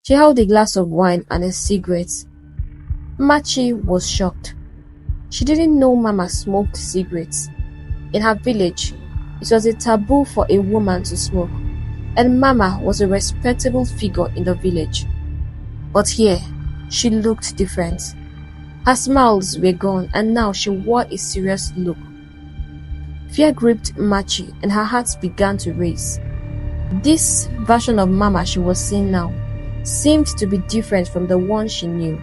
She held a glass of wine and a cigarette. Machi was shocked. She didn't know Mama smoked cigarettes. In her village, it was a taboo for a woman to smoke, and Mama was a respectable figure in the village. But here, she looked different. Her smiles were gone, and now she wore a serious look. Fear gripped Machi, and her heart began to race. This version of Mama she was seeing now seemed to be different from the one she knew,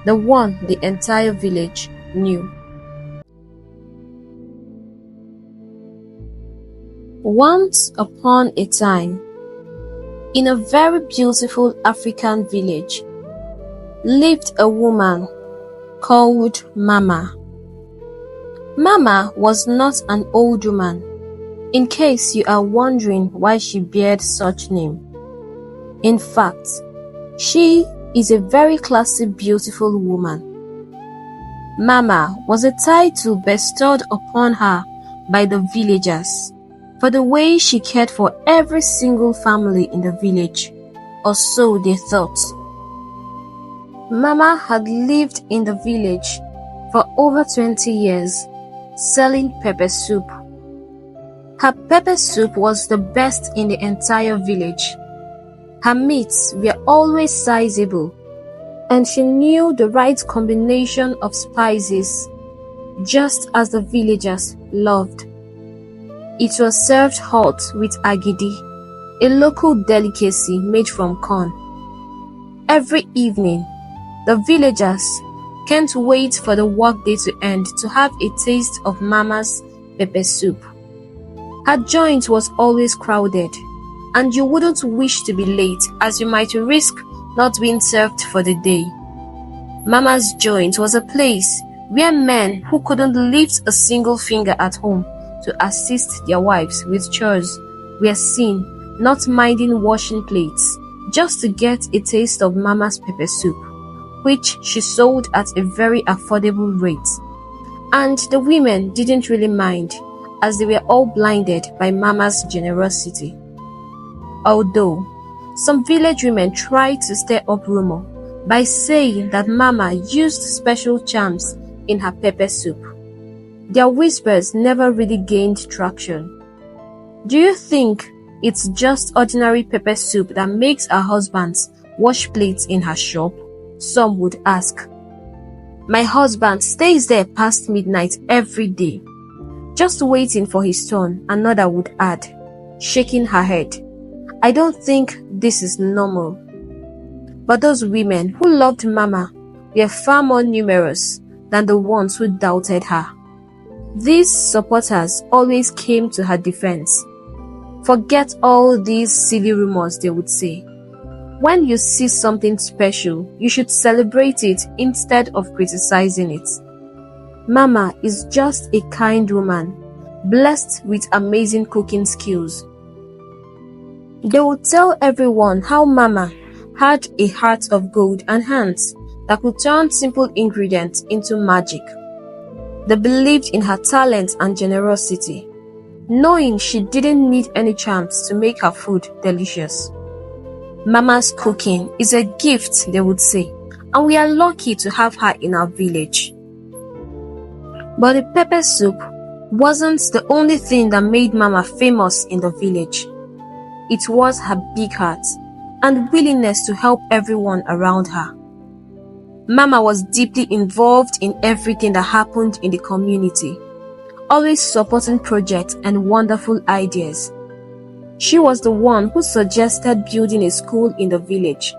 the one the entire village knew. Once upon a time, in a very beautiful African village, lived a woman called Mama. Mama was not an old woman, in case you are wondering why she bared such name. In fact, she is a very classy, beautiful woman. Mama was a title bestowed upon her by the villagers for the way she cared for every single family in the village, or so they thought. Mama had lived in the village for over 20 years, selling pepper soup. Her pepper soup was the best in the entire village. Her meats were always sizable, and she knew the right combination of spices, just as the villagers loved. It was served hot with agidi, a local delicacy made from corn. Every evening, the villagers can't wait for the workday to end to have a taste of Mama's pepper soup. Her joint was always crowded, and you wouldn't wish to be late, as you might risk not being served for the day. Mama's joint was a place where men who couldn't lift a single finger at home to assist their wives with chores were seen not minding washing plates just to get a taste of Mama's pepper soup, which she sold at a very affordable rate. And the women didn't really mind, as they were all blinded by Mama's generosity. Although some village women tried to stir up rumor by saying that Mama used special charms in her pepper soup, their whispers never really gained traction. Do you think it's just ordinary pepper soup that makes her husbands wash plates in her shop? Some would ask. My husband stays there past midnight every day, just waiting for his turn, another would add, shaking her head. I don't think this is normal. But those women who loved Mama were far more numerous than the ones who doubted her. These supporters always came to her defense. Forget all these silly rumors, they would say. When you see something special, you should celebrate it instead of criticizing it. Mama is just a kind woman, blessed with amazing cooking skills. They would tell everyone how Mama had a heart of gold and hands that could turn simple ingredients into magic. They believed in her talent and generosity, knowing she didn't need any charms to make her food delicious. Mama's cooking is a gift, they would say, and we are lucky to have her in our village. But the pepper soup wasn't the only thing that made Mama famous in the village. It was her big heart and willingness to help everyone around her. Mama was deeply involved in everything that happened in the community, always supporting projects and wonderful ideas. She was the one who suggested building a school in the village,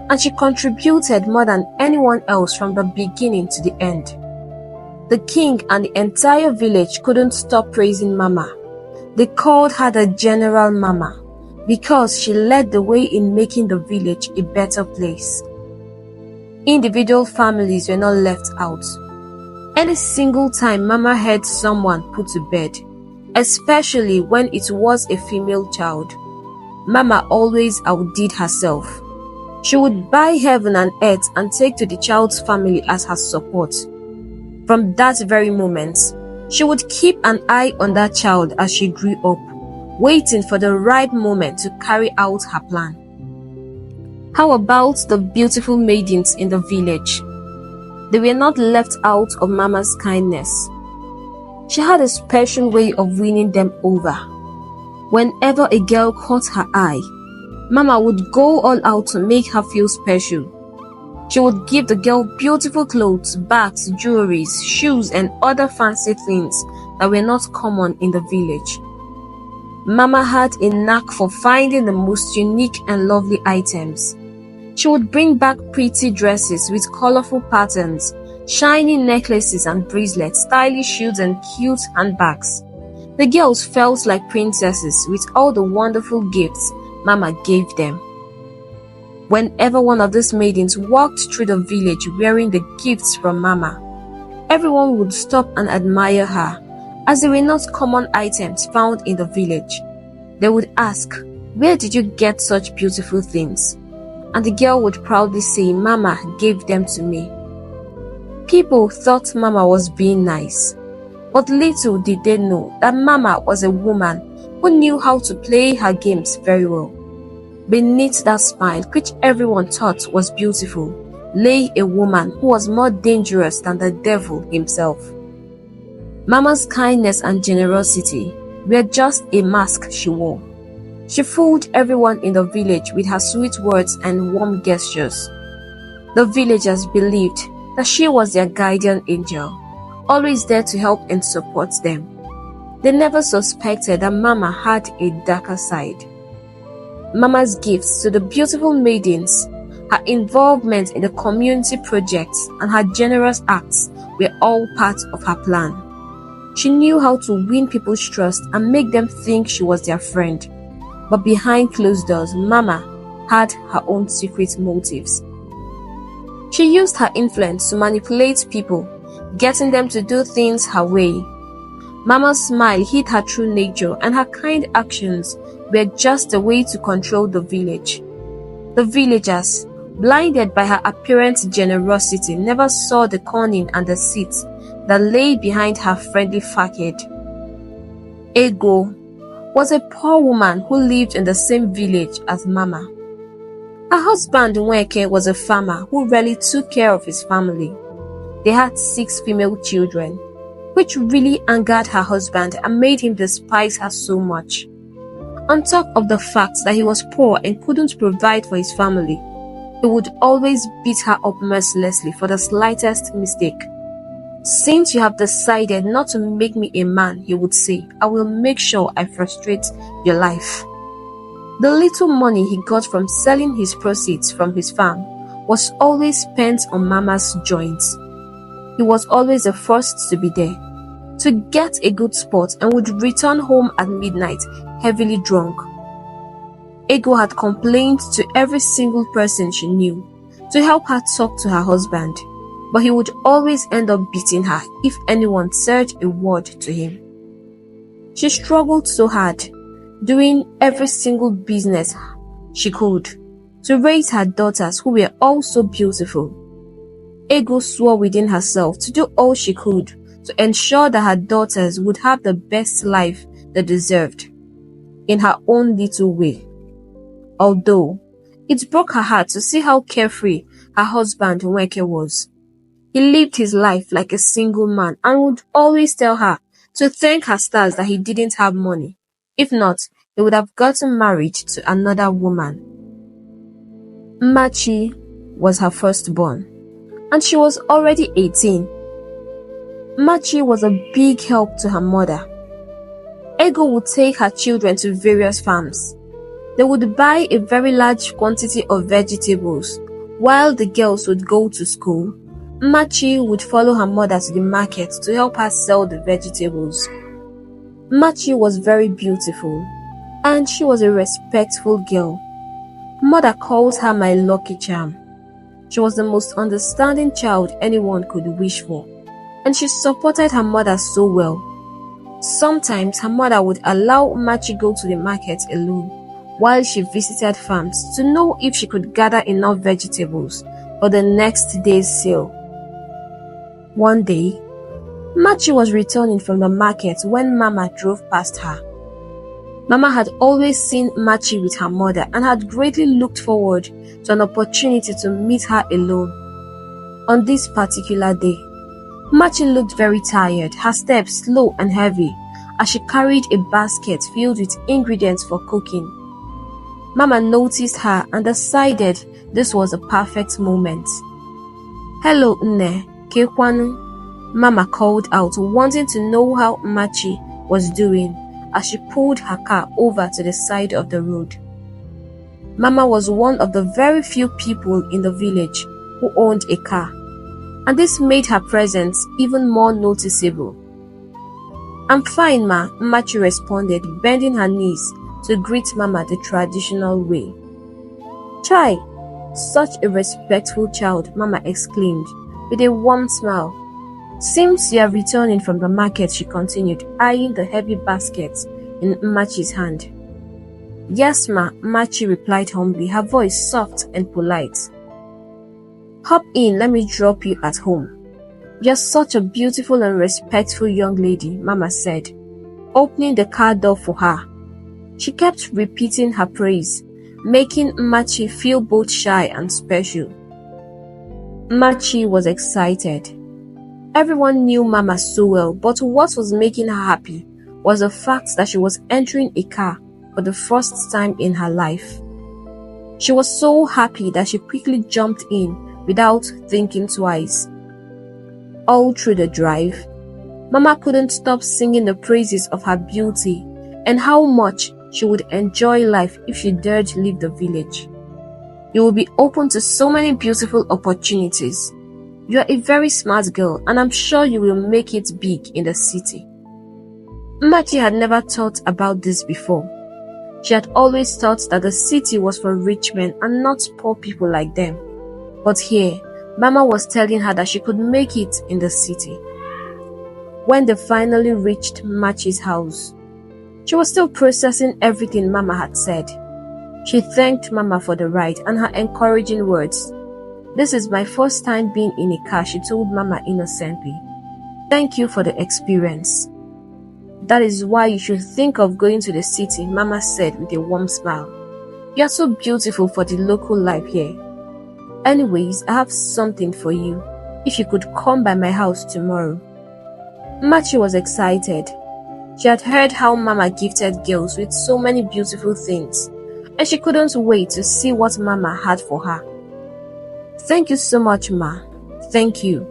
and she contributed more than anyone else from the beginning to the end. The king and the entire village couldn't stop praising Mama. They called her the General Mama because she led the way in making the village a better place. Individual families were not left out. Any single time Mama had someone put to bed, especially when it was a female child, Mama always outdid herself. She would buy heaven and earth and take to the child's family as her support. From that very moment, she would keep an eye on that child as she grew up, waiting for the right moment to carry out her plan. How about the beautiful maidens in the village? They were not left out of Mama's kindness. She had a special way of winning them over. Whenever a girl caught her eye, Mama would go all out to make her feel special. She would give the girl beautiful clothes, bags, jewelry, shoes, and other fancy things that were not common in the village. Mama had a knack for finding the most unique and lovely items. She would bring back pretty dresses with colorful patterns, shiny necklaces and bracelets, stylish shoes, and cute handbags. The girls felt like princesses with all the wonderful gifts Mama gave them. Whenever one of these maidens walked through the village wearing the gifts from Mama, everyone would stop and admire her, as they were not common items found in the village. They would ask, "Where did you get such beautiful things?" And the girl would proudly say, "Mama gave them to me." People thought Mama was being nice, but little did they know that Mama was a woman who knew how to play her games very well. Beneath that smile, which everyone thought was beautiful, lay a woman who was more dangerous than the devil himself. Mama's kindness and generosity were just a mask she wore. She fooled everyone in the village with her sweet words and warm gestures. The villagers believed that she was their guardian angel, always there to help and support them. They never suspected that Mama had a darker side. Mama's gifts to the beautiful maidens, her involvement in the community projects, and her generous acts were all part of her plan. She knew how to win people's trust and make them think she was their friend. But behind closed doors, Mama had her own secret motives. She used her influence to manipulate people, getting them to do things her way. Mama's smile hid her true nature, and her kind actions were just a way to control the village. The villagers, blinded by her apparent generosity, never saw the cunning and deceit that lay behind her friendly facade. Ego was a poor woman who lived in the same village as Mama. Her husband Nweke was a farmer who rarely took care of his family. They had 6 female children, which really angered her husband and made him despise her so much. On top of the fact that he was poor and couldn't provide for his family, he would always beat her up mercilessly for the slightest mistake. "Since you have decided not to make me a man," he would say, "I will make sure I frustrate your life." The little money he got from selling his proceeds from his farm was always spent on Mama's joints. He was always the first to be there, to get a good spot, and would return home at midnight heavily drunk. Ego had complained to every single person she knew to help her talk to her husband, but he would always end up beating her if anyone said a word to him. She struggled so hard, doing every single business she could to raise her daughters, who were all so beautiful. Ego swore within herself to do all she could to ensure that her daughters would have the best life they deserved, in her own little way. Although it broke her heart to see how carefree her husband Nweke was. He lived his life like a single man and would always tell her to thank her stars that he didn't have money. If not, he would have gotten married to another woman. Machi was her firstborn, and she was already 18. Machi was a big help to her mother. Ego would take her children to various farms. They would buy a very large quantity of vegetables. While the girls would go to school, Machi would follow her mother to the market to help her sell the vegetables. Machi was very beautiful, and she was a respectful girl. Mother calls her my lucky charm. She was the most understanding child anyone could wish for, and she supported her mother so well. Sometimes her mother would allow Machi go to the market alone while she visited farms to know if she could gather enough vegetables for the next day's sale. One day, Machi was returning from the market when Mama drove past her. Mama had always seen Machi with her mother and had greatly looked forward to an opportunity to meet her alone. On this particular day, Machi looked very tired, her steps slow and heavy as she carried a basket filled with ingredients for cooking. Mama noticed her and decided this was a perfect moment. "Hello, Nne, kekwanu?" Mama called out, wanting to know how Machi was doing as she pulled her car over to the side of the road. Mama was one of the very few people in the village who owned a car, and this made her presence even more noticeable. "I'm fine, Ma," Machi responded, bending her knees to greet Mama the traditional way. "Chai, such a respectful child," Mama exclaimed with a warm smile. "Seems you are returning from the market," she continued, eyeing the heavy basket in Machi's hand. "Yes, Ma," Machi replied humbly, her voice soft and polite. "Hop in, let me drop you at home. You're such a beautiful and respectful young lady," Mama said, opening the car door for her. She kept repeating her praise, making Machi feel both shy and special. Machi was excited. Everyone knew Mama so well, but what was making her happy was the fact that she was entering a car for the first time in her life. She was so happy that she quickly jumped in without thinking twice. All through the drive, Mama couldn't stop singing the praises of her beauty and how much she would enjoy life if she dared leave the village. "You will be open to so many beautiful opportunities. You are a very smart girl, and I'm sure you will make it big in the city." Machi had never thought about this before. She had always thought that the city was for rich men and not poor people like them. But here, Mama was telling her that she could make it in the city. When they finally reached Machi's house, she was still processing everything Mama had said. She thanked Mama for the ride and her encouraging words. "This is my first time being in a car," she told Mama innocently. "Thank you for the experience." "That is why you should think of going to the city," Mama said with a warm smile. "You are so beautiful for the local life here. Anyways, I have something for you, if you could come by my house tomorrow." Machi was excited. She had heard how Mama gifted girls with so many beautiful things, and she couldn't wait to see what Mama had for her. "Thank you so much, Ma. Thank you.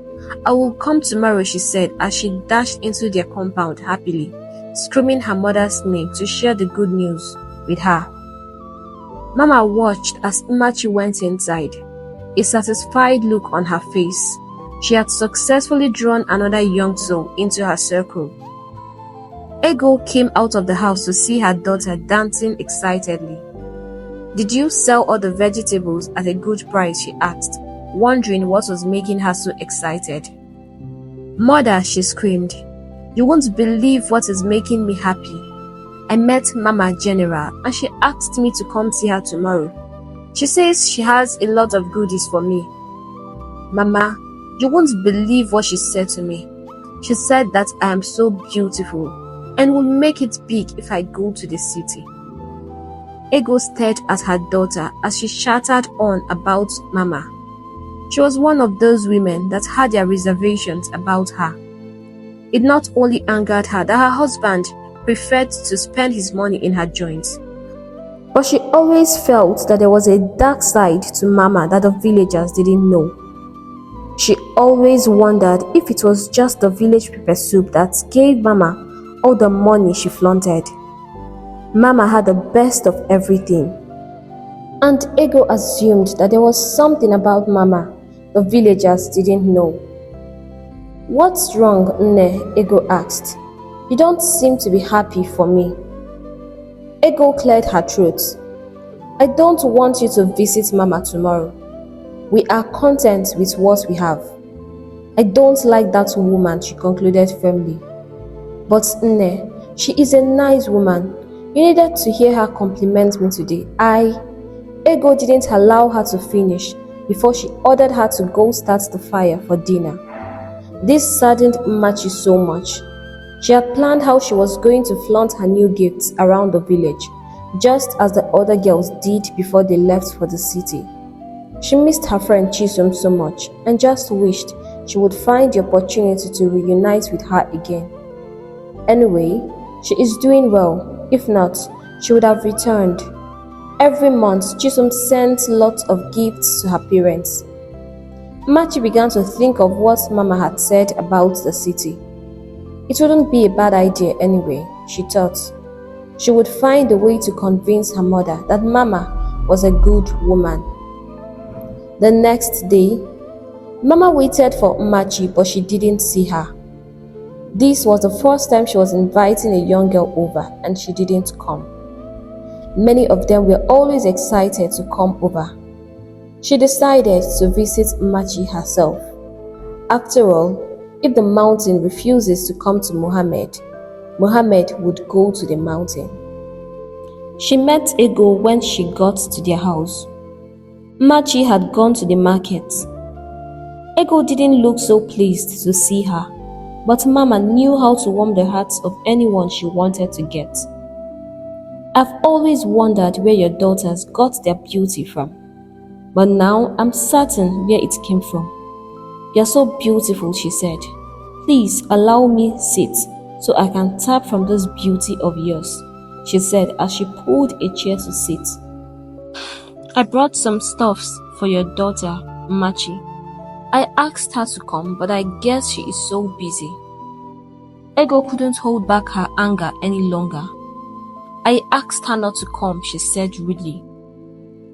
I will come tomorrow," she said as she dashed into their compound happily, screaming her mother's name to share the good news with her. Mama watched as Machi went inside, a satisfied look on her face. She had successfully drawn another young soul into her circle. Ego came out of the house to see her daughter dancing excitedly. "Did you sell all the vegetables at a good price?" she asked, wondering what was making her so excited. "Mother," she screamed, "you won't believe what is making me happy. I met Mama General and she asked me to come see her tomorrow. She says she has a lot of goodies for me. Mama, you won't believe what she said to me. She said that I am so beautiful and will make it big if I go to the city." Ego stared at her daughter as she chattered on about Mama. She was one of those women that had their reservations about her. It not only angered her that her husband preferred to spend his money in her joints, but she always felt that there was a dark side to Mama that the villagers didn't know. She always wondered if it was just the village pepper soup that gave Mama all the money she flaunted. Mama had the best of everything, and Ego assumed that there was something about Mama the villagers didn't know. "What's wrong, Nne?" Ego asked. "You don't seem to be happy for me." Ego cleared her throat. "I don't want you to visit Mama tomorrow. We are content with what we have. I don't like that woman," she concluded firmly. "But Nne, she is a nice woman. You needed to hear her compliment me today." Ego didn't allow her to finish before she ordered her to go start the fire for dinner. This saddened Machi so much. She had planned how she was going to flaunt her new gifts around the village, just as the other girls did before they left for the city. She missed her friend Chisom so much and just wished she would find the opportunity to reunite with her again. Anyway, she is doing well. If not, she would have returned. Every month, Chisom sent lots of gifts to her parents. Machi began to think of what Mama had said about the city. It wouldn't be a bad idea anyway, she thought. She would find a way to convince her mother that Mama was a good woman. The next day, Mama waited for Machi, but she didn't see her. This was the first time she was inviting a young girl over and she didn't come. Many of them were always excited to come over. She decided to visit Machi herself. After all, if the mountain refuses to come to Mohammed, Mohammed would go to the mountain. She met Ego when she got to their house. Machi had gone to the market. Ego didn't look so pleased to see her, but Mama knew how to warm the hearts of anyone she wanted to get. I've always wondered where your daughters got their beauty from, but now I'm certain where it came from. You're so beautiful, she said. Please allow me sit so I can tap from this beauty of yours, she said as she pulled a chair to sit. I brought some stuffs for your daughter, Machi. I asked her to come, but I guess she is so busy. Ego couldn't hold back her anger any longer. I asked her not to come, she said rudely.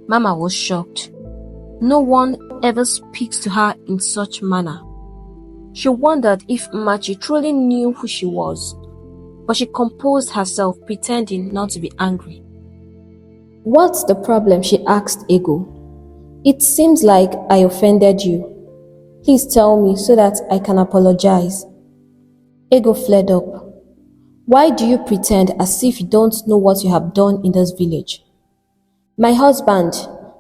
Mama was shocked. No one ever speaks to her in such manner. She wondered if Machi truly knew who she was, but she composed herself, pretending not to be angry. What's the problem? She asked Ego. It seems like I offended you. Please tell me so that I can apologize. Ego flared up. Why do you pretend as if you don't know what you have done in this village? My husband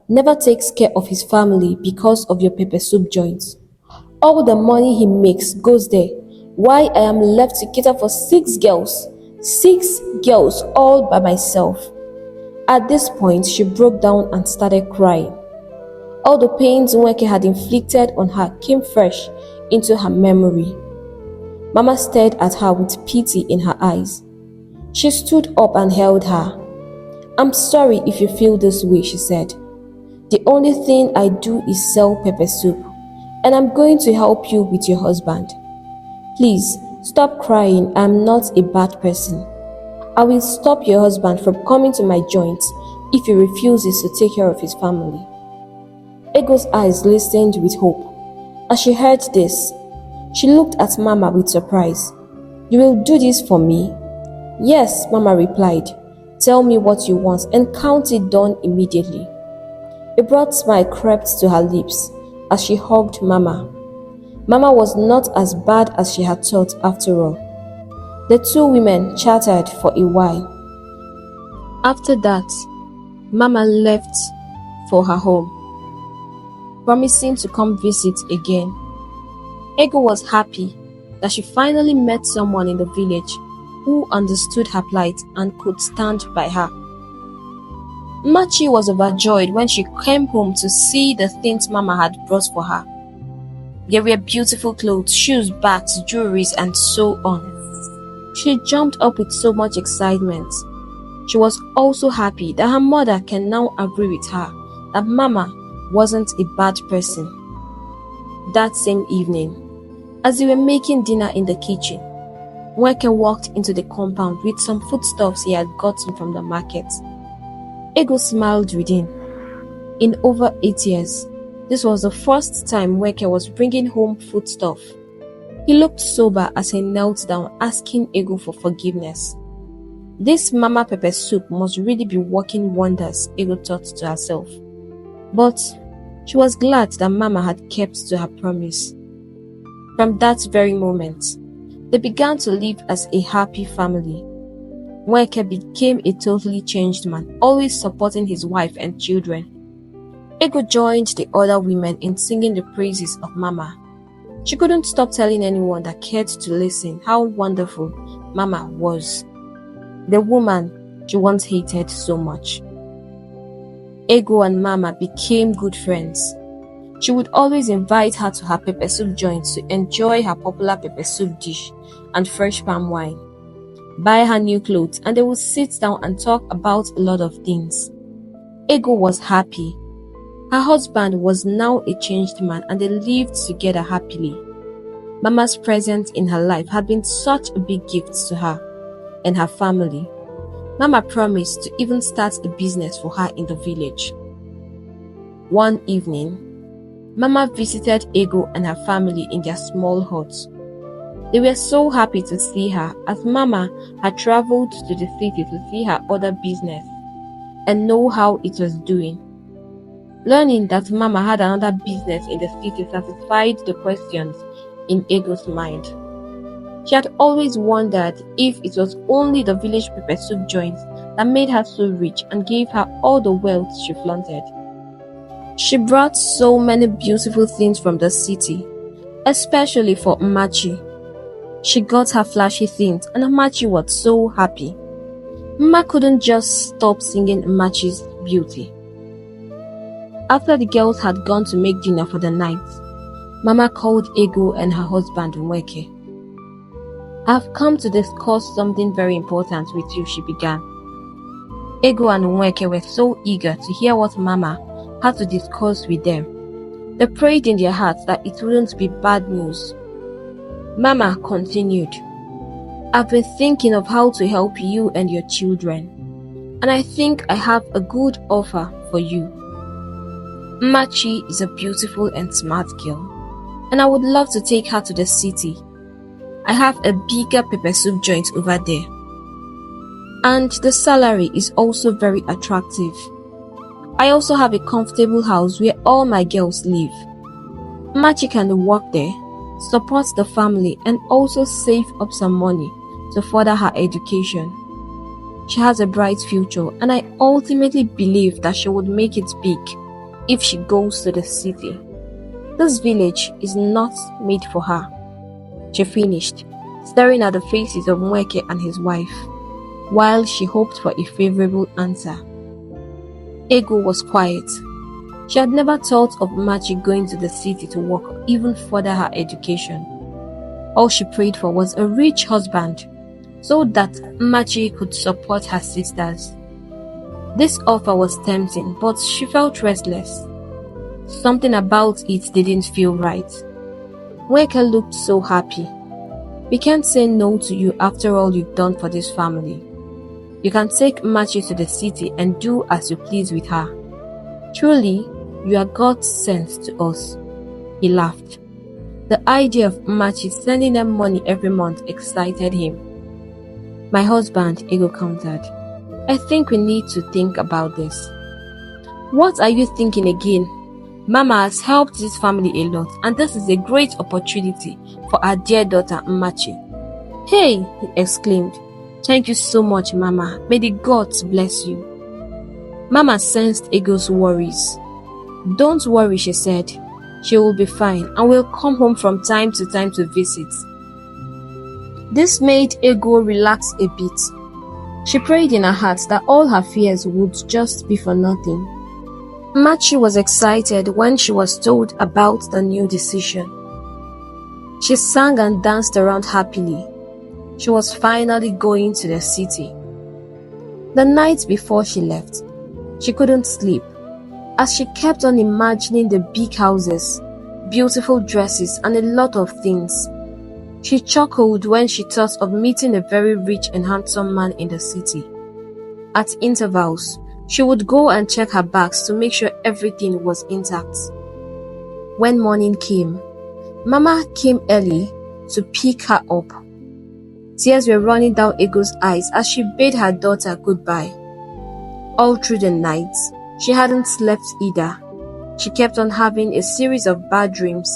never takes care of his family because of your pepper soup joints. All the money he makes goes there. Why I am left to cater for 6 girls. 6 girls all by myself. At this point, she broke down and started crying. All the pains Nweke had inflicted on her came fresh into her memory. Mama stared at her with pity in her eyes. She stood up and held her. I'm sorry if you feel this way, she said. The only thing I do is sell pepper soup, and I'm going to help you with your husband. Please, stop crying. I'm not a bad person. I will stop your husband from coming to my joint if he refuses to take care of his family. Ego's eyes glistened with hope. As she heard this, she looked at Mama with surprise. You will do this for me? Yes, Mama replied. Tell me what you want and count it done immediately. A broad smile crept to her lips as she hugged Mama. Mama was not as bad as she had thought after all. The two women chatted for a while. After that, Mama left for her home, promising to come visit again. Ego was happy that she finally met someone in the village who understood her plight and could stand by her. Machi was overjoyed when she came home to see the things Mama had brought for her. There were beautiful clothes, shoes, bags, jewelries, and so on. She jumped up with so much excitement. She was also happy that her mother can now agree with her that Mama wasn't a bad person. That same evening, as they were making dinner in the kitchen, Nweke walked into the compound with some foodstuffs he had gotten from the market. Ego smiled within. In over 8 years, this was the first time Nweke was bringing home foodstuff. He looked sober as he knelt down, asking Ego for forgiveness. This Mama pepper soup must really be working wonders, Ego thought to herself. But she was glad that Mama had kept to her promise. From that very moment, they began to live as a happy family. Nweke became a totally changed man, always supporting his wife and children. Ego joined the other women in singing the praises of Mama. She couldn't stop telling anyone that cared to listen how wonderful Mama was the woman she once hated so much. Ego and Mama became good friends. She would always invite her to her pepper soup joint to enjoy her popular pepper soup dish and fresh palm wine, buy her new clothes, and they would sit down and talk about a lot of things. Ego was happy. Her husband was now a changed man and they lived together happily. Mama's presence in her life had been such a big gift to her and her family. Mama promised to even start a business for her in the village. One evening, Mama visited Ego and her family in their small hut. They were so happy to see her as Mama had traveled to the city to see her other business and know how it was doing. Learning that Mama had another business in the city satisfied the questions in Ego's mind. She had always wondered if it was only the village pepper soup joints that made her so rich and gave her all the wealth she flaunted. She brought so many beautiful things from the city, especially for Machi. She got her flashy things and Machi was so happy. Mama couldn't just stop singing Machi's beauty. After the girls had gone to make dinner for the night, Mama called Ego and her husband Nweke. "I've come to discuss something very important with you," she began. Ego and Nweke were so eager to hear what Mama had to discuss with them. They prayed in their hearts that it wouldn't be bad news. Mama continued, "I've been thinking of how to help you and your children, and I think I have a good offer for you. Machi is a beautiful and smart girl, and I would love to take her to the city. I have a bigger pepper soup joint over there, and the salary is also very attractive. I also have a comfortable house where all my girls live. Machi can work there, support the family, and also save up some money to further her education. She has a bright future, and I ultimately believe that she would make it big if she goes to the city. This village is not made for her," she finished, staring at the faces of Nweke and his wife, while she hoped for a favorable answer. Ego was quiet. She had never thought of Machi going to the city to work or even further her education. All she prayed for was a rich husband, so that Machi could support her sisters. This offer was tempting, but she felt restless. Something about it didn't feel right. Nweke looked so happy. "We can't say no to you after all you've done for this family. You can take Machi to the city and do as you please with her. Truly, you are God sent to us." He laughed. The idea of Machi sending them money every month excited him. "My husband," Ego countered, "I think we need to think about this." "What are you thinking again? Mama has helped this family a lot, and this is a great opportunity for our dear daughter Machi." "Hey!" he exclaimed. "Thank you so much, Mama. May the gods bless you." Mama sensed Ego's worries. "Don't worry," she said. "She will be fine and will come home from time to time to visit." This made Ego relax a bit. She prayed in her heart that all her fears would just be for nothing. Machi was excited when she was told about the new decision. She sang and danced around happily. She was finally going to the city. The night before she left, she couldn't sleep as she kept on imagining the big houses, beautiful dresses, and a lot of things. She chuckled when she thought of meeting a very rich and handsome man in the city. At intervals, she would go and check her bags to make sure everything was intact. When morning came, Mama came early to pick her up. Tears were running down Ego's eyes as she bade her daughter goodbye. All through the night, she hadn't slept either. She kept on having a series of bad dreams,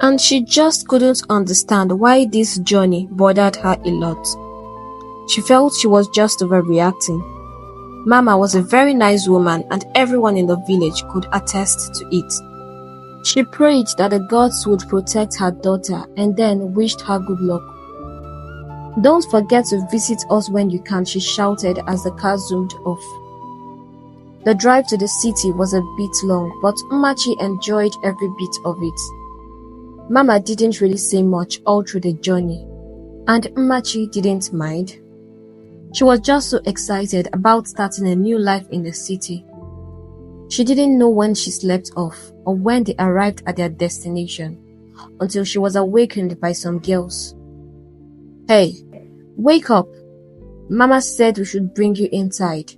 and she just couldn't understand why this journey bothered her a lot. She felt she was just overreacting. Mama was a very nice woman, and everyone in the village could attest to it. She prayed that the gods would protect her daughter and then wished her good luck. "Don't forget to visit us when you can," she shouted as the car zoomed off. The drive to the city was a bit long, but Machi enjoyed every bit of it. Mama didn't really say much all through the journey, and Machi didn't mind. She was just so excited about starting a new life in the city. She didn't know when she slept off or when they arrived at their destination until she was awakened by some girls. "Hey, wake up! Mama said we should bring you inside."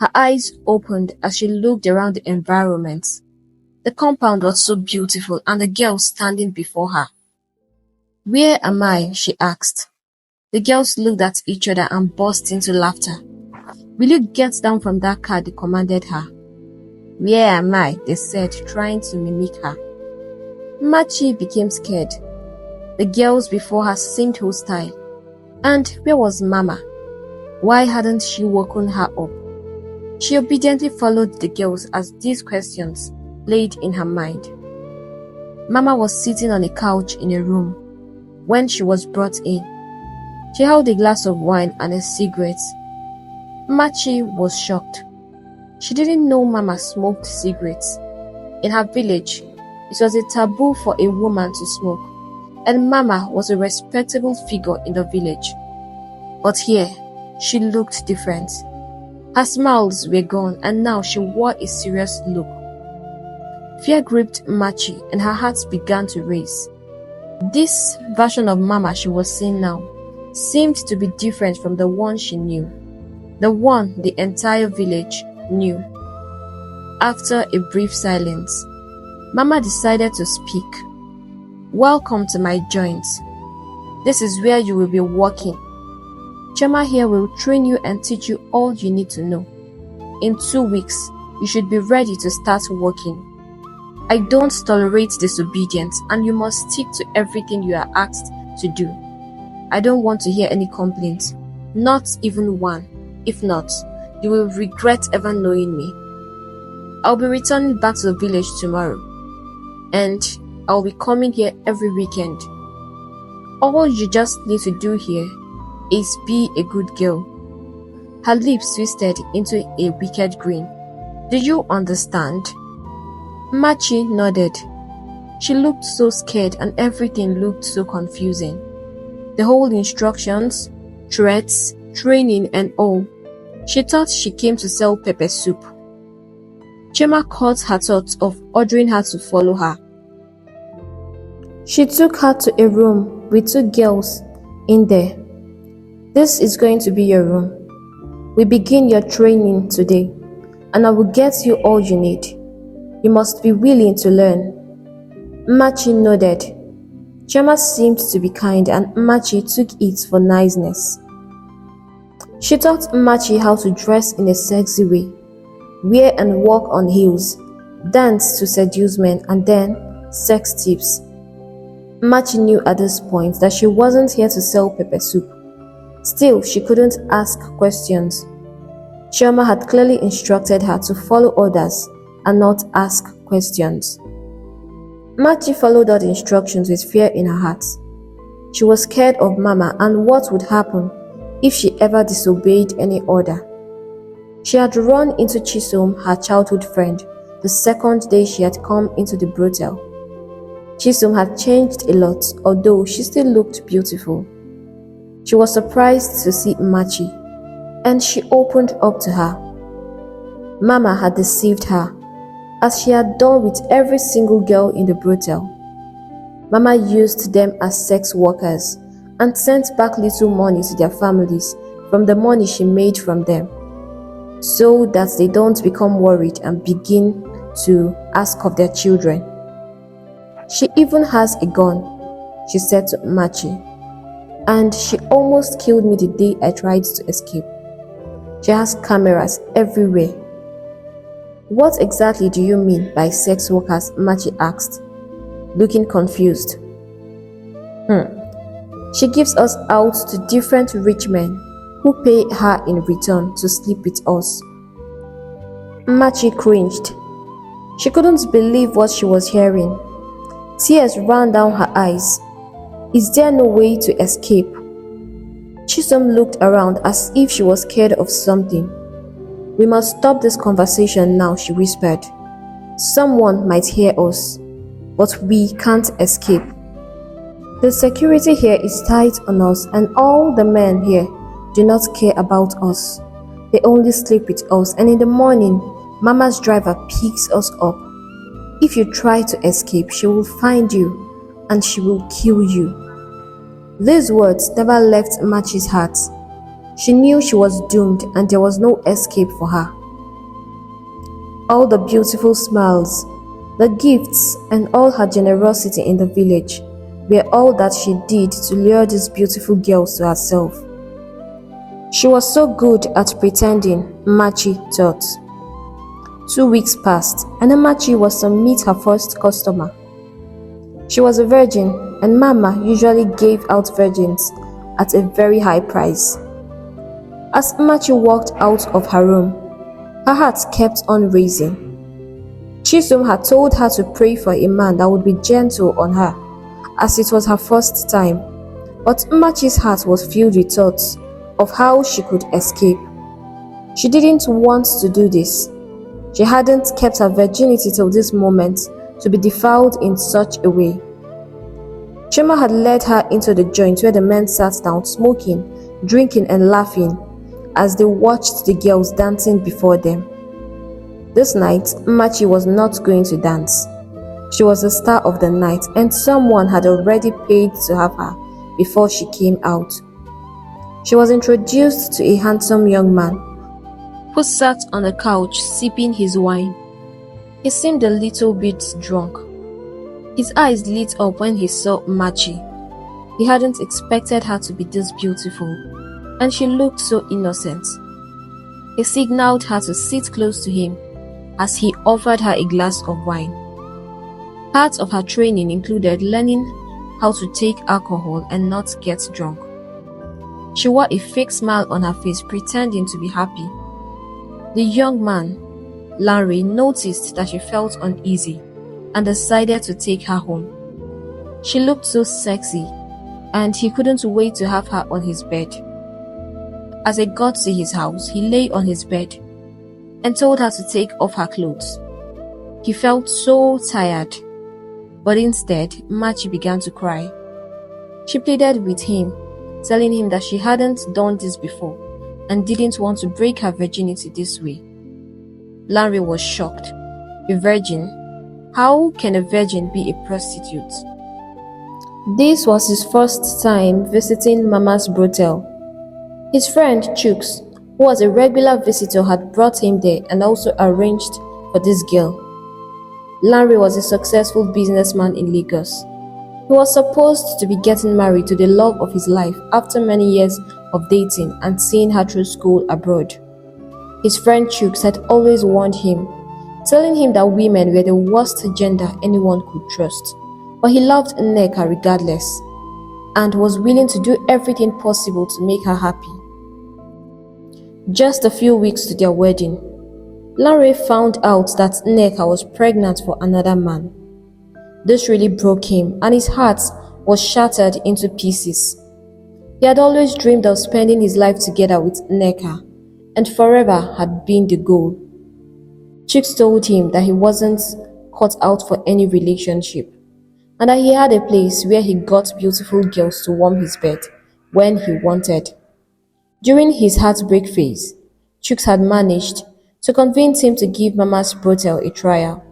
Her eyes opened as she looked around the environment. The compound was so beautiful and the girls standing before her. "Where am I?" she asked. The girls looked at each other and burst into laughter. "Will you get down from that car?" they commanded her. "Where am I?" they said, trying to mimic her. Machi became scared. The girls before her seemed hostile. And where was Mama? Why hadn't she woken her up? She obediently followed the girls as these questions played in her mind. Mama was sitting on a couch in a room when she was brought in. She held a glass of wine and a cigarette. Machi was shocked. She didn't know Mama smoked cigarettes. In her village, it was a taboo for a woman to smoke, and Mama was a respectable figure in the village. But here, she looked different. Her smiles were gone, and now she wore a serious look. Fear gripped Machi, and her heart began to race. This version of Mama she was seeing now seemed to be different from the one she knew, the one the entire village knew. After a brief silence, Mama decided to speak. "Welcome to my joint. This is where you will be working. Chema here will train you and teach you all you need to know. In 2 weeks, you should be ready to start working. I don't tolerate disobedience, and you must stick to everything you are asked to do. I don't want to hear any complaints, not even one. If not, you will regret ever knowing me. I'll be returning back to the village tomorrow, and I'll be coming here every weekend. All you just need to do here is be a good girl." Her lips twisted into a wicked grin. "Do you understand?" Machi nodded. She looked so scared and everything looked so confusing. The whole instructions, threats, training and all. She thought she came to sell pepper soup. Chema caught her thoughts of ordering her to follow her. She took her to a room with 2 girls in there. "This is going to be your room. We begin your training today, and I will get you all you need. You must be willing to learn." Machi nodded. Chema seemed to be kind, and Machi took it for niceness. She taught Machi how to dress in a sexy way, wear and walk on heels, dance to seduce men, and then sex tips. Machi knew at this point that she wasn't here to sell pepper soup. Still, she couldn't ask questions. Chioma had clearly instructed her to follow orders and not ask questions. Machi followed all the instructions with fear in her heart. She was scared of Mama and what would happen if she ever disobeyed any order. She had run into Chisom, her childhood friend, the second day she had come into the brothel. Chisom had changed a lot, although she still looked beautiful. She was surprised to see Machi, and she opened up to her. Mama had deceived her, as she had done with every single girl in the brothel. Mama used them as sex workers and sent back little money to their families from the money she made from them, so that they don't become worried and begin to ask of their children. "She even has a gun," she said to Machi, "and she almost killed me the day I tried to escape. She has cameras everywhere." "What exactly do you mean by sex workers?" Machi asked, looking confused. She gives us out to different rich men who pay her in return to sleep with us." Machi cringed. She couldn't believe what she was hearing. Tears ran down her eyes. Is there no way to escape? Chisom looked around as if she was scared of something. "We must stop this conversation now," she whispered. "Someone might hear us, but we can't escape. The security here is tight on us, and all the men here do not care about us. They only sleep with us, and in the morning, Mama's driver picks us up. If you try to escape, she will find you, and she will kill you." These words never left Machi's heart. She knew she was doomed, and there was no escape for her. All the beautiful smiles, the gifts, and all her generosity in the village were all that she did to lure these beautiful girls to herself. She was so good at pretending, Machi thought. 2 weeks passed, and Machi was to meet her first customer. She was a virgin, and Mama usually gave out virgins at a very high price. As Machi walked out of her room, her heart kept on racing. Chisom had told her to pray for a man that would be gentle on her, as it was her first time. But Machi's heart was filled with thoughts of how she could escape. She didn't want to do this. She hadn't kept her virginity till this moment to be defiled in such a way. Chima had led her into the joint where the men sat down smoking, drinking and laughing as they watched the girls dancing before them. This night, Machi was not going to dance. She was the star of the night, and someone had already paid to have her before she came out. She was introduced to a handsome young man who sat on the couch sipping his wine. He seemed a little bit drunk. His eyes lit up when he saw Machi. He hadn't expected her to be this beautiful, and she looked so innocent. He signaled her to sit close to him as he offered her a glass of wine. Part of her training included learning how to take alcohol and not get drunk. She wore a fake smile on her face, pretending to be happy. The young man, Larry, noticed that she felt uneasy and decided to take her home. She looked so sexy, and he couldn't wait to have her on his bed. As they got to his house, he lay on his bed and told her to take off her clothes. He felt so tired, but instead, Machi began to cry. She pleaded with him, telling him that she hadn't done this before and didn't want to break her virginity this way. Larry was shocked. A virgin? How can a virgin be a prostitute? This was his first time visiting Mama's brothel. His friend Chooks, who was a regular visitor, had brought him there and also arranged for this girl. Larry was a successful businessman in Lagos. He was supposed to be getting married to the love of his life after many years of dating and seeing her through school abroad. His friend Chooks had always warned him, telling him that women were the worst gender anyone could trust, but he loved Nneka regardless and was willing to do everything possible to make her happy. Just a few weeks to their wedding, Larry found out that Nneka was pregnant for another man. This really broke him, and his heart was shattered into pieces. He had always dreamed of spending his life together with Nneka, and forever had been the goal. Chicks told him that he wasn't cut out for any relationship, and that he had a place where he got beautiful girls to warm his bed when he wanted. During his heartbreak phase, Chooks had managed to convince him to give Mama's brothel a trial.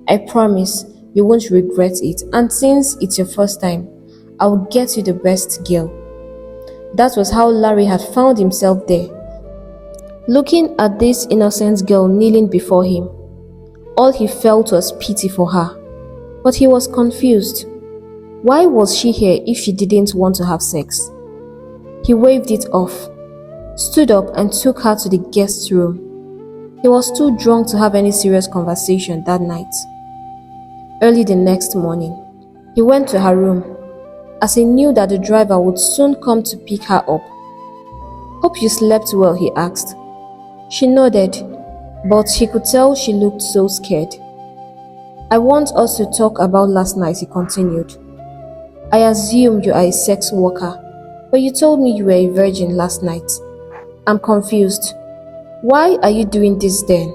"I promise you won't regret it, and since it's your first time, I'll get you the best girl." That was how Larry had found himself there, looking at this innocent girl kneeling before him. All he felt was pity for her, but he was confused. Why was she here if she didn't want to have sex? He waved it off, stood up and took her to the guest room. He was too drunk to have any serious conversation that night. Early the next morning, he went to her room, as he knew that the driver would soon come to pick her up. "Hope you slept well," he asked. She nodded, but he could tell she looked so scared. "I want us to talk about last night," he continued. "I assume you are a sex worker. But you told me you were a virgin last night. I'm confused. Why are you doing this then?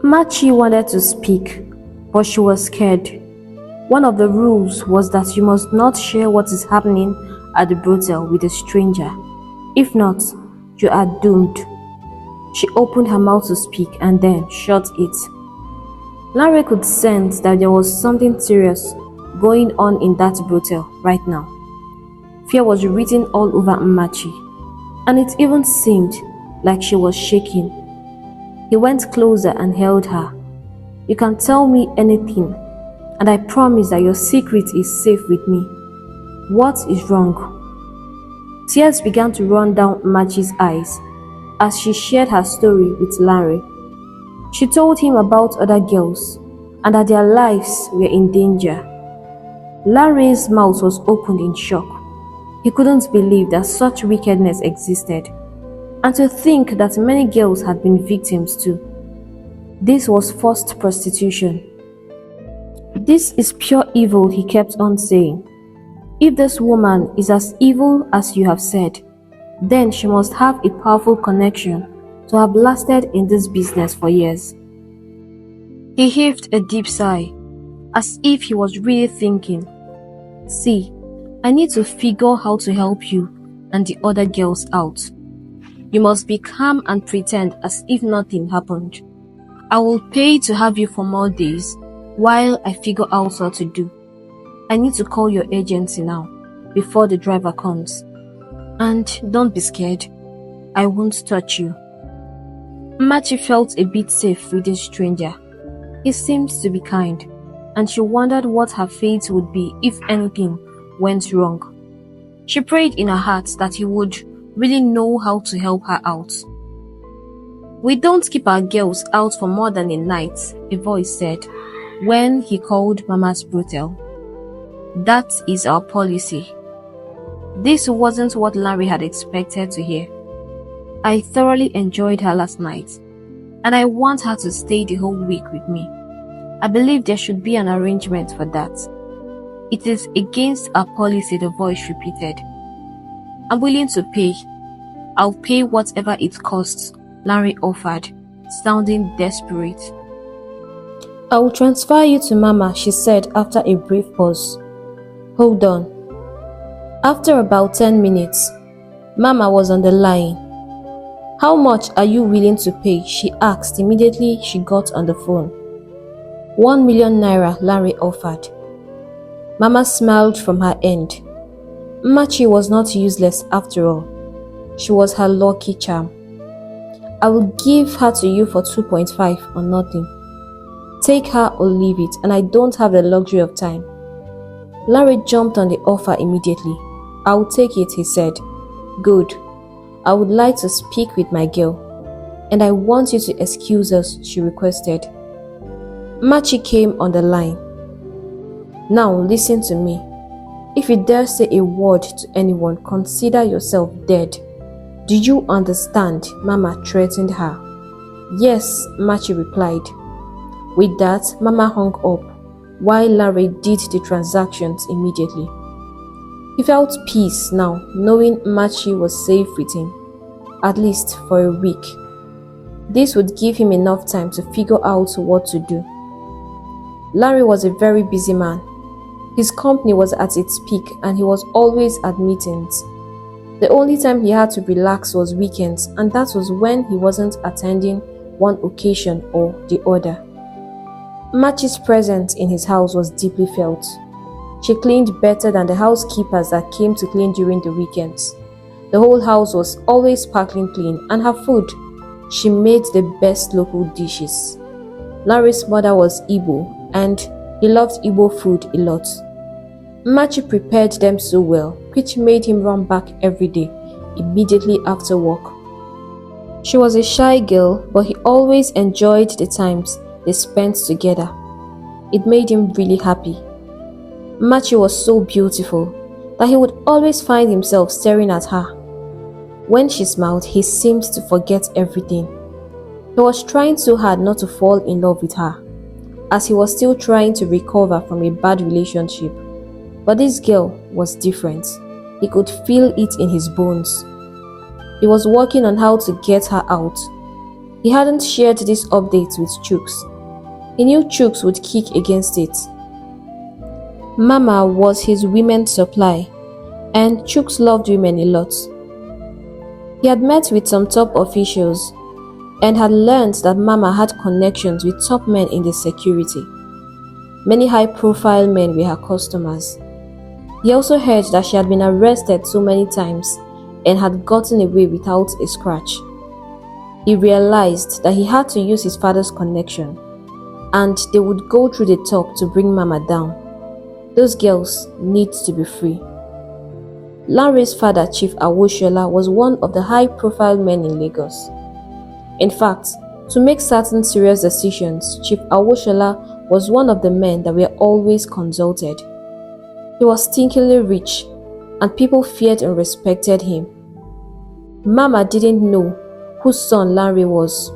Machi wanted to speak, but she was scared. One of the rules was that you must not share what is happening at the brothel with a stranger. If not, you are doomed. She opened her mouth to speak and then shut it. Larry could sense that there was something serious going on in that brothel right now. Fear was written all over Machi, and it even seemed like she was shaking. He went closer and held her. You can tell me anything, and I promise that your secret is safe with me. What is wrong? Tears began to run down Machi's eyes as she shared her story with Larry. She told him about other girls and that their lives were in danger. Larry's mouth was opened in shock. He couldn't believe that such wickedness existed, and to think that many girls had been victims too. This was forced prostitution. This is pure evil, he kept on saying. If this woman is as evil as you have said, then she must have a powerful connection to have lasted in this business for years. He heaved a deep sigh, as if he was really thinking, see, I need to figure how to help you and the other girls out. You must be calm and pretend as if nothing happened. I will pay to have you for more days while I figure out what to do. I need to call your agency now, before the driver comes. And don't be scared. I won't touch you. Machi felt a bit safe with this stranger. He seemed to be kind, and she wondered what her fate would be if anything went wrong. She prayed in her heart that he would really know how to help her out. We don't keep our girls out for more than a night, a voice said, when he called Mama's brothel. That is our policy. This wasn't what Larry had expected to hear. I thoroughly enjoyed her last night, and I want her to stay the whole week with me. I believe there should be an arrangement for that. It is against our policy, the voice repeated. I'm willing to pay. I'll pay whatever it costs, Larry offered, sounding desperate. I will transfer you to Mama, she said after a brief pause. Hold on. After about 10 minutes, Mama was on the line. How much are you willing to pay? She asked immediately she got on the phone. 1 million naira, Larry offered. Mama smiled from her end. Machi was not useless after all. She was her lucky charm. I will give her to you for 2.5 or nothing. Take her or leave it, and I don't have the luxury of time. Larry jumped on the offer immediately. I will take it, he said. Good. I would like to speak with my girl, and I want you to excuse us, she requested. Machi came on the line. Now listen to me. If you dare say a word to anyone, consider yourself dead. Do you understand? Mama threatened her. Yes, Machi replied. With that, Mama hung up, while Larry did the transactions immediately. He felt peace now, knowing Machi was safe with him, at least for a week. This would give him enough time to figure out what to do. Larry was a very busy man. His company was at its peak and he was always at meetings. The only time he had to relax was weekends, and that was when he wasn't attending one occasion or the other. Machi's presence in his house was deeply felt. She cleaned better than the housekeepers that came to clean during the weekends. The whole house was always sparkling clean, and her food, she made the best local dishes. Larry's mother was Igbo, and he loved Igbo food a lot. Machi prepared them so well, which made him run back every day, immediately after work. She was a shy girl, but he always enjoyed the times they spent together. It made him really happy. Machi was so beautiful that he would always find himself staring at her. When she smiled, he seemed to forget everything. He was trying so hard not to fall in love with her, as he was still trying to recover from a bad relationship. But this girl was different. He could feel it in his bones. He was working on how to get her out. He hadn't shared this update with Chooks. He knew Chooks would kick against it. Mama was his women's supply, and Chooks loved women a lot. He had met with some top officials and had learned that Mama had connections with top men in the security. Many high-profile men were her customers. He also heard that she had been arrested so many times and had gotten away without a scratch. He realized that he had to use his father's connection, and they would go through the top to bring Mama down. Those girls need to be free. Lanre's father, Chief Awoshola, was one of the high-profile men in Lagos. In fact, to make certain serious decisions, Chief Awoshola was one of the men that were always consulted. He was stinkingly rich, and people feared and respected him. Mama didn't know whose son Lanre was.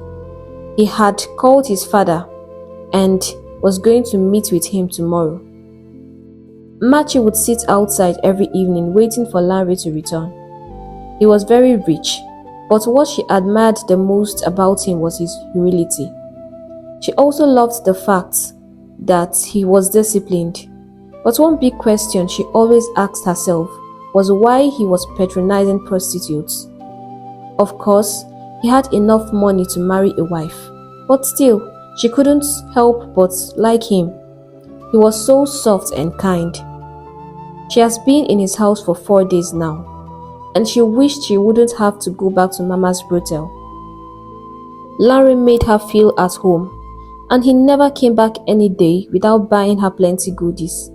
He had called his father and was going to meet with him tomorrow. Machi would sit outside every evening waiting for Lanre to return. He was very rich, but what she admired the most about him was his humility. She also loved the fact that he was disciplined. But one big question she always asked herself was why he was patronizing prostitutes. Of course, he had enough money to marry a wife, but still, she couldn't help but like him. He was so soft and kind. She has been in his house for 4 days now, and she wished she wouldn't have to go back to Mama's brothel. Lanre made her feel at home, and he never came back any day without buying her plenty goodies.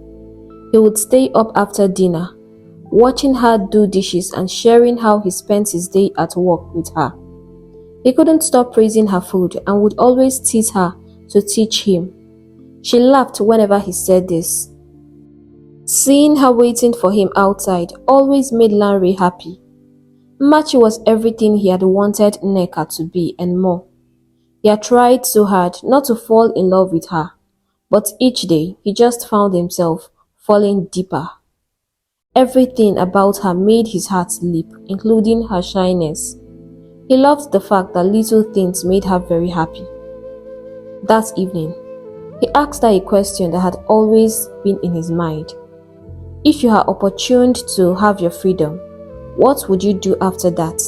He would stay up after dinner, watching her do dishes and sharing how he spent his day at work with her. He couldn't stop praising her food and would always tease her to teach him. She laughed whenever he said this. Seeing her waiting for him outside always made Lanre happy. Machi was everything he had wanted Nneka to be and more. He had tried so hard not to fall in love with her, but each day he just found himself falling deeper. Everything about her made his heart leap, including her shyness. He loved the fact that little things made her very happy. That evening, he asked her a question that had always been in his mind. If you are opportuned to have your freedom, what would you do after that?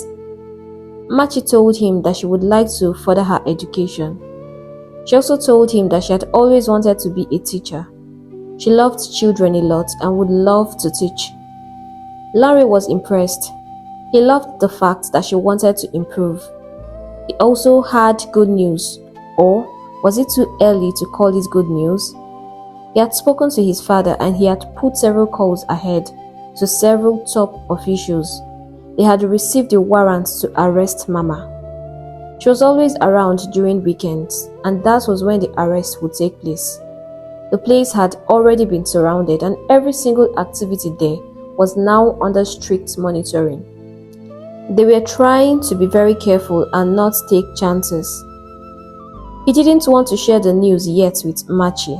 Machi told him that she would like to further her education. She also told him that she had always wanted to be a teacher. She loved children a lot and would love to teach. Lanre was impressed. He loved the fact that she wanted to improve. He also had good news, or was it too early to call it good news? He had spoken to his father and he had put several calls ahead to several top officials. They had received a warrant to arrest Mama. She was always around during weekends, and that was when the arrest would take place. The place had already been surrounded and every single activity there was now under strict monitoring. They were trying to be very careful and not take chances. He didn't want to share the news yet with Machi.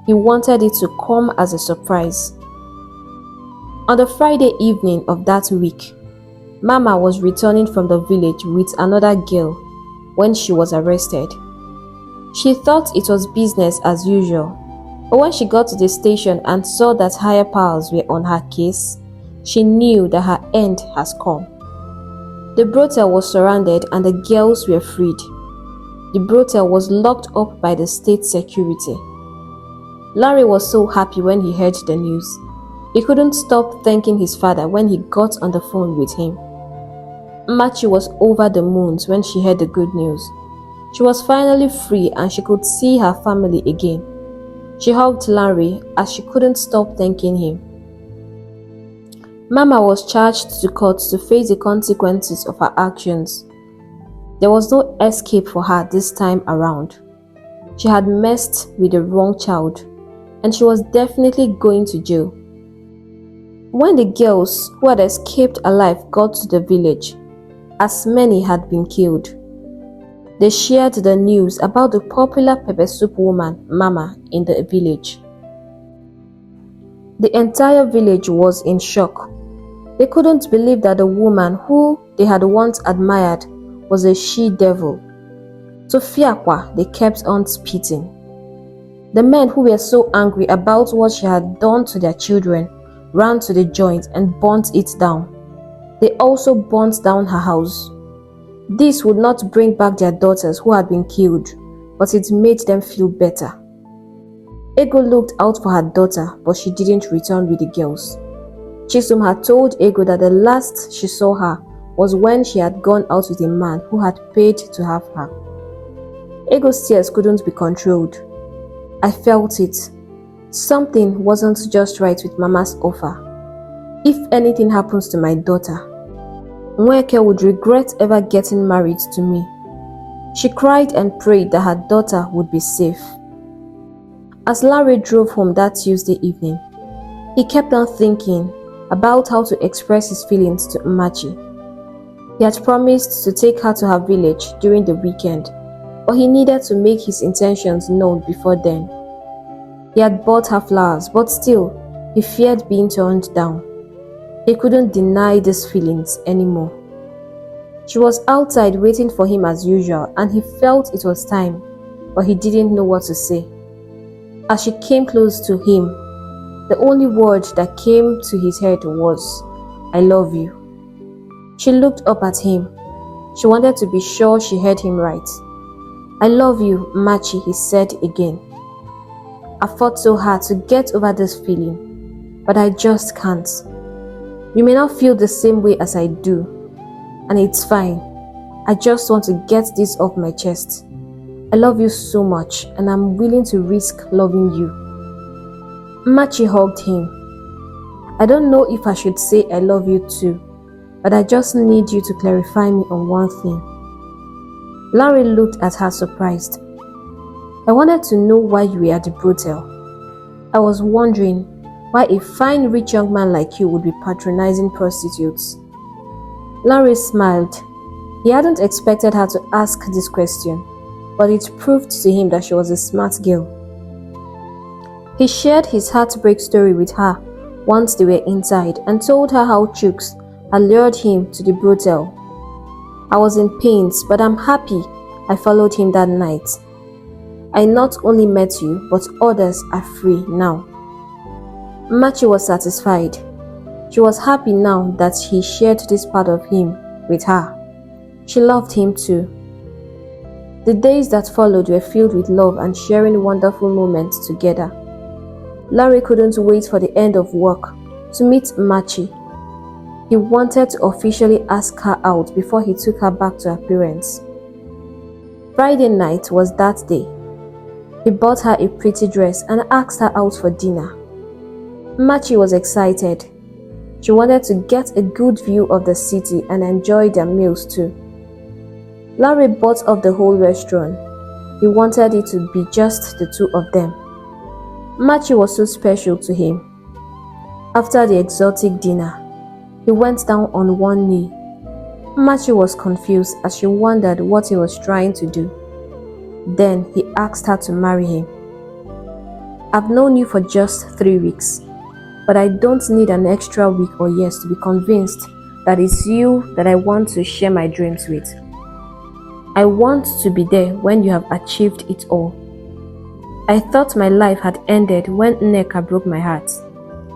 He wanted it to come as a surprise. On the Friday evening of that week, Mama was returning from the village with another girl when she was arrested. She thought it was business as usual, but when she got to the station and saw that higher powers were on her case, she knew that her end has come. The brothel was surrounded and the girls were freed. The brothel was locked up by the state security. Lanre was so happy when he heard the news. He couldn't stop thanking his father when he got on the phone with him. Machi was over the moon when she heard the good news. She was finally free and she could see her family again. She hugged Lanre as she couldn't stop thanking him. Mama was charged to court to face the consequences of her actions. There was no escape for her this time around. She had messed with the wrong child, and she was definitely going to jail. When the girls who had escaped alive got to the village, as many had been killed, they shared the news about the popular pepper soup woman, Mama, in the village. The entire village was in shock. They couldn't believe that the woman who they had once admired was a she-devil. To Fiakwa, they kept on spitting. The men who were so angry about what she had done to their children ran to the joint and burnt it down. They also burnt down her house. This would not bring back their daughters who had been killed, but it made them feel better. Ego looked out for her daughter, but she didn't return with the girls. Chisom had told Ego that the last she saw her was when she had gone out with a man who had paid to have her. Ego's tears couldn't be controlled. I felt it. Something wasn't just right with Mama's offer. If anything happens to my daughter, Nweke would regret ever getting married to me. She cried and prayed that her daughter would be safe. As Larry drove home that Tuesday evening, he kept on thinking about how to express his feelings to Machi. He had promised to take her to her village during the weekend, but he needed to make his intentions known before then. He had bought her flowers, but still, he feared being turned down. He couldn't deny these feelings anymore. She was outside waiting for him as usual, and he felt it was time, but he didn't know what to say. As she came close to him, the only word that came to his head was, "I love you." She looked up at him. She wanted to be sure she heard him right. "I love you, Machi," he said again. "I fought so hard to get over this feeling, but I just can't. You may not feel the same way as I do, and it's fine. I just want to get this off my chest. I love you so much, and I'm willing to risk loving you." Machi hugged him. "I don't know if I should say I love you too, but I just need you to clarify me on one thing." Larry looked at her surprised. "I wanted to know why you were at the brothel. I was wondering why a fine rich young man like you would be patronizing prostitutes." Larry smiled. He hadn't expected her to ask this question, but it proved to him that she was a smart girl. He shared his heartbreak story with her once they were inside and told her how Chooks had lured him to the brothel. "I was in pains, but I'm happy I followed him that night. I not only met you, but others are free now." Machi was satisfied. She was happy now that he shared this part of him with her. She loved him too. The days that followed were filled with love and sharing wonderful moments together. Larry couldn't wait for the end of work to meet Machi. He wanted to officially ask her out before he took her back to her parents. Friday night was that day. He bought her a pretty dress and asked her out for dinner. Machi was excited. She wanted to get a good view of the city and enjoy their meals too. Larry bought up the whole restaurant. He wanted it to be just the two of them. Machi was so special to him. After the exotic dinner, he went down on one knee. Machi was confused as she wondered what he was trying to do. Then he asked her to marry him. "I've known you for just 3 weeks, but I don't need an extra week or years to be convinced that it's you that I want to share my dreams with. I want to be there when you have achieved it all. I thought my life had ended when Nneka broke my heart,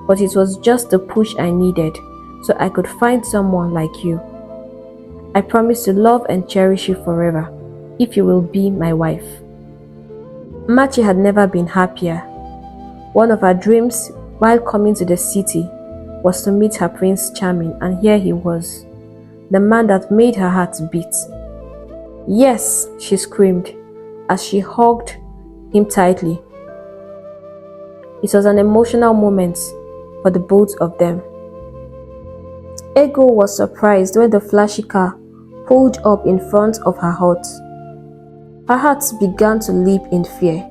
but it was just the push I needed so I could find someone like you. I promise to love and cherish you forever if you will be my wife." Machi had never been happier. One of her dreams while coming to the city was to meet her Prince Charming, and here he was, the man that made her heart beat. "Yes," she screamed as she hugged him tightly. It was an emotional moment for the both of them. Ego was surprised when the flashy car pulled up in front of her hut. Her heart began to leap in fear.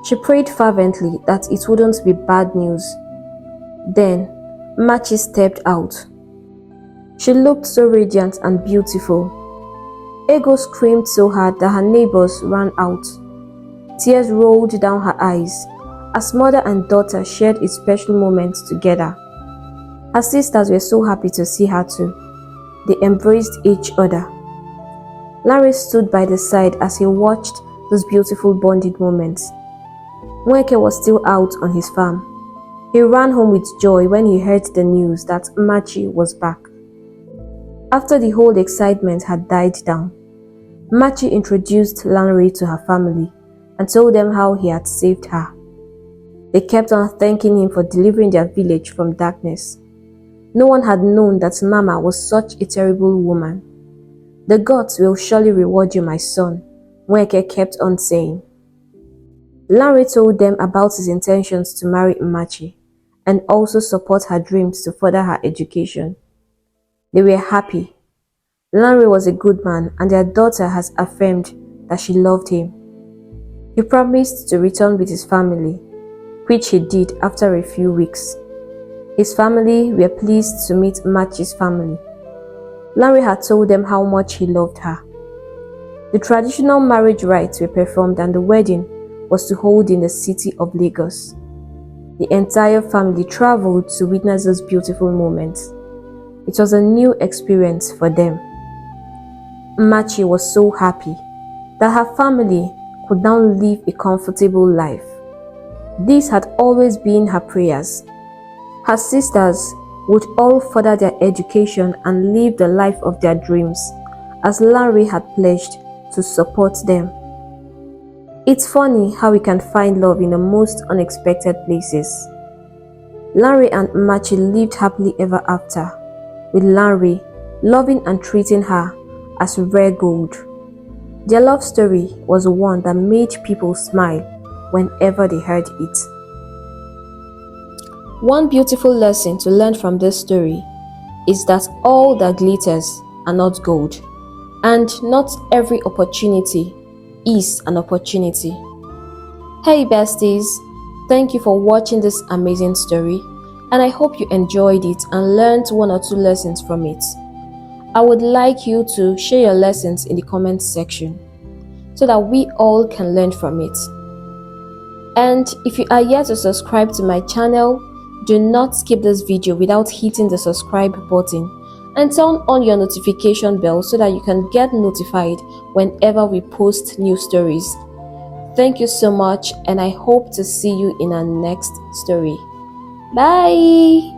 She prayed fervently that it wouldn't be bad news. Then, Machi stepped out. She looked so radiant and beautiful. Ego screamed so hard that her neighbors ran out. Tears rolled down her eyes as mother and daughter shared a special moment together. Her sisters were so happy to see her too. They embraced each other. Larry stood by the side as he watched those beautiful bonding moments. Nweke was still out on his farm. He ran home with joy when he heard the news that Machi was back. After the whole excitement had died down, Machi introduced Larry to her family and told them how he had saved her. They kept on thanking him for delivering their village from darkness. No one had known that Mama was such a terrible woman. The gods will surely reward you, my son, Nweke kept on saying. Larry told them about his intentions to marry Machi and also support her dreams to further her education. They were happy. Larry was a good man and their daughter has affirmed that she loved him. He promised to return with his family, which he did after a few weeks. His family were pleased to meet Machi's family. Larry had told them how much he loved her. The traditional marriage rites were performed and the wedding was to hold in the city of Lagos. The entire family traveled to witness those beautiful moments. It was a new experience for them. Machi was so happy that her family could now live a comfortable life. This had always been her prayers. Her sisters would all further their education and live the life of their dreams, as Larry had pledged to support them. It's funny how we can find love in the most unexpected places. Larry and Machi lived happily ever after, with Larry loving and treating her as rare gold. Their love story was one that made people smile whenever they heard it. One beautiful lesson to learn from this story is that all that glitters are not gold, and not every opportunity is an opportunity. Hey besties, thank you for watching this amazing story, and I hope you enjoyed it and learned one or two lessons from it. I would like you to share your lessons in the comments section so that we all can learn from it. And if you are yet to subscribe to my channel, do not skip this video without hitting the subscribe button and turn on your notification bell so that you can get notified whenever we post new stories. Thank you so much, and I hope to see you in our next story. Bye!